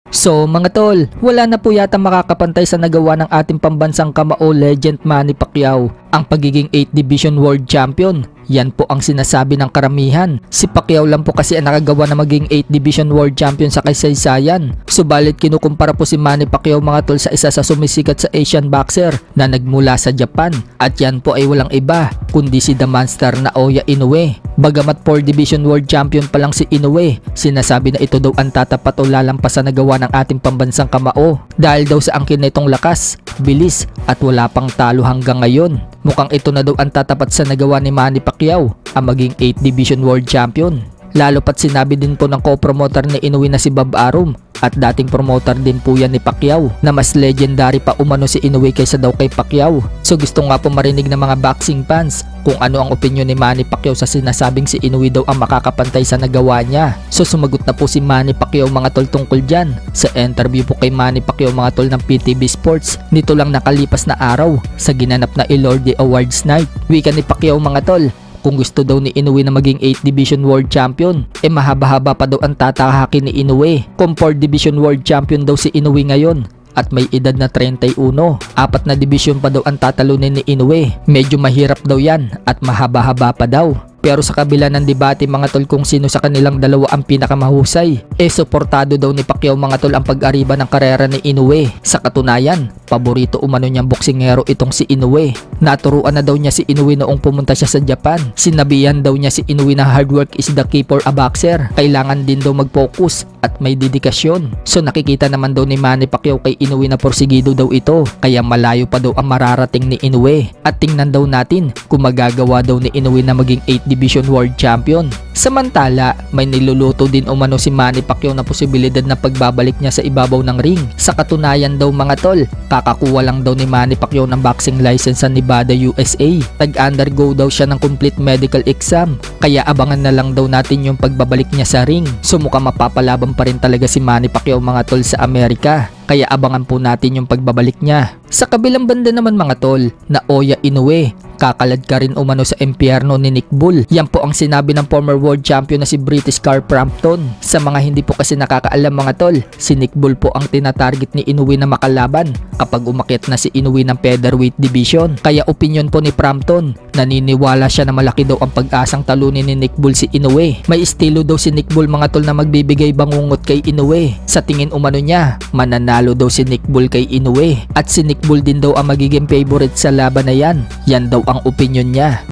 So mga tol, wala na po yata makakapantay sa nagawa ng ating pambansang kamao legend Manny Pacquiao, ang pagiging 8th Division World Champion. Yan po ang sinasabi ng karamihan. Si Pacquiao lang po kasi ang nakagawa na maging 8th Division World Champion sa kasaysayan. Subalit kinukumpara po si Manny Pacquiao mga tol sa isa sa sumisikat sa Asian boxer na nagmula sa Japan. At yan po ay walang iba kundi si The Monster Naoya Inoue. Bagamat 4th Division World Champion pa lang si Inoue, sinasabi na ito daw ang tatapat o lalampas sa nagawa ng ating pambansang kamao. Dahil daw sa angkin na itong lakas, bilis at wala pang talo hanggang ngayon. Mukhang ito na daw ang tatapat sa nagawa ni Manny Pacquiao, ang maging 8th Division World Champion. Lalo pat sinabi din po ng co-promoter ni Inoue na si Bob Arum at dating promoter din po yan ni Pacquiao na mas legendary pa umano si Inoue kaysa daw kay Pacquiao. So gusto nga po marinig ng mga boxing fans kung ano ang opinion ni Manny Pacquiao sa sinasabing si Inoue daw ang makakapantay sa nagawa niya. So sumagot na po si Manny Pacquiao mga tol tungkol dyan sa interview po kay Manny Pacquiao mga tol ng PTV Sports nito lang nakalipas na araw sa ginanap na Elorde Awards Night. Wika ni Pacquiao mga tol, kung gusto daw ni Inoue na maging 8th Division World Champion, mahaba-haba pa daw ang tatakakin ni Inoue. Kung 4th Division World Champion daw si Inoue ngayon at may edad na 31, 4 na division pa daw ang tatalunin ni Inoue. Medyo mahirap daw yan at mahaba-haba pa daw. Pero sa kabila ng debate mga tol kung sino sa kanilang dalawa ang pinakamahusay, suportado daw ni Pacquiao mga tol ang pag-ariba ng karera ni Inoue. Sa katunayan, paborito umano niyang boksingero itong si Inoue. Naturuan na daw niya si Inoue noong pumunta siya sa Japan. Sinabihan daw niya si Inoue na hard work is the key for a boxer. Kailangan din daw mag-focus at may dedikasyon. So nakikita naman daw ni Manny Pacquiao kay Inoue na porsigido daw ito. Kaya malayo pa daw ang mararating ni Inoue. At tingnan daw natin kung magagawa daw ni Inoue na maging 8th Division World Champion. Samantala, may niluluto din umano si Manny Pacquiao na posibilidad na pagbabalik niya sa ibabaw ng ring. Sa katunayan daw mga tol, kakakuha lang daw ni Manny Pacquiao ng boxing license sa Nevada, USA. Nag-undergo daw siya ng complete medical exam. Kaya abangan na lang daw natin yung pagbabalik niya sa ring. So mukhang mapapalaban pa rin talaga si Manny Pacquiao mga tol sa Amerika. Kaya abangan po natin yung pagbabalik niya. Sa kabilang banda naman mga tol, Naoya Inoue, kakalad ka rin umano sa impyerno ni Nick Bull. Yan po ang sinabi ng former world champion na si British Carl Frampton. Sa mga hindi po kasi nakakaalam mga tol, si Nick Bull po ang tinatarget ni Inoue na makalaban kapag umakyat na si Inoue ng featherweight division. Kaya opinion po ni Frampton, naniniwala siya na malaki daw ang pag-asang talunin ni Nick Bull si Inoue. May estilo daw si Nick Bull mga tol na magbibigay bangungot kay Inoue. Sa tingin umano niya, mananalo daw si Nick Bull kay Inoue at si Nick Bull din daw ang magiging favorite sa laban na yan. Yan daw ang opinion niya.